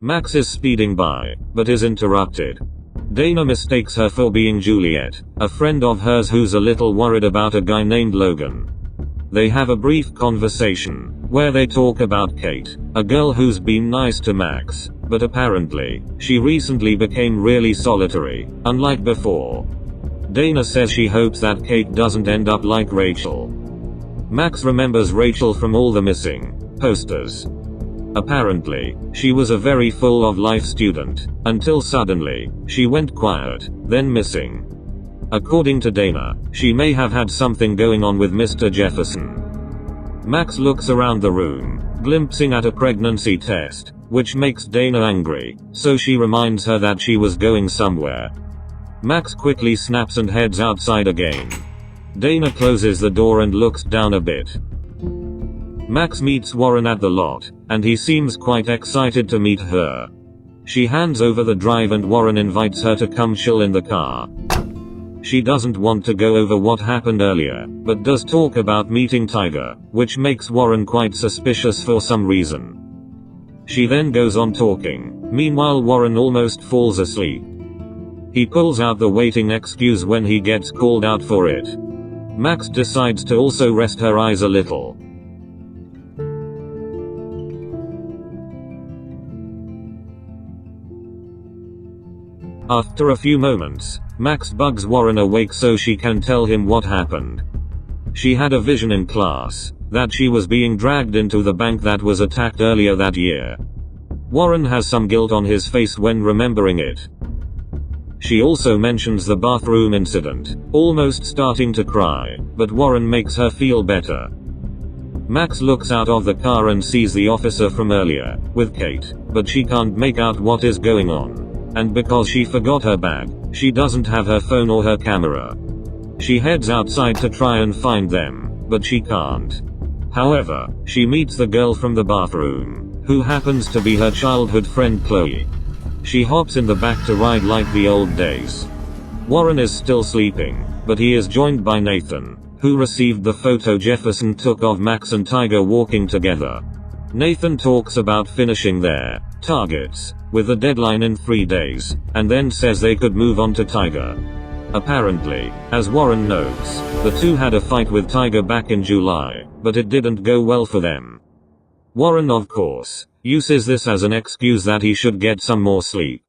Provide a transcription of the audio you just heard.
Max is speeding by, but is interrupted. Dana mistakes her for being Juliet, a friend of hers who's a little worried about a guy named Logan. They have a brief conversation, where they talk about Kate, a girl who's been nice to Max, but apparently, she recently became really solitary, unlike before. Dana says she hopes that Kate doesn't end up like Rachel. Max remembers Rachel from all the missing posters. Apparently, she was a very full-of-life student, until suddenly, she went quiet, then missing. According to Dana, she may have had something going on with Mr. Jefferson. Max looks around the room, glimpsing at a pregnancy test, which makes Dana angry, so she reminds her that she was going somewhere. Max quickly snaps and heads outside again. Dana closes the door and looks down a bit. Max meets Warren at the lot, and he seems quite excited to meet her. She hands over the drive and Warren invites her to come chill in the car. She doesn't want to go over what happened earlier, but does talk about meeting Tiger, which makes Warren quite suspicious for some reason. She then goes on talking. Meanwhile, Warren almost falls asleep. He pulls out the waiting excuse when he gets called out for it. Max decides to also rest her eyes a little. After a few moments, Max bugs Warren awake so she can tell him what happened. She had a vision in class, that she was being dragged into the bank that was attacked earlier that year. Warren has some guilt on his face when remembering it. She also mentions the bathroom incident, almost starting to cry, but Warren makes her feel better. Max looks out of the car and sees the officer from earlier, with Kate, but she can't make out what is going on. And because she forgot her bag, she doesn't have her phone or her camera. She heads outside to try and find them, but she can't. However, she meets the girl from the bathroom, who happens to be her childhood friend Chloe. She hops in the back to ride like the old days. Warren is still sleeping, but he is joined by Nathan, who received the photo Jefferson took of Max and Tiger walking together. Nathan talks about finishing their targets, with a deadline in 3 days, and then says they could move on to Tiger. Apparently, as Warren notes, the two had a fight with Tiger back in July, but it didn't go well for them. Warren, of course, uses this as an excuse that he should get some more sleep.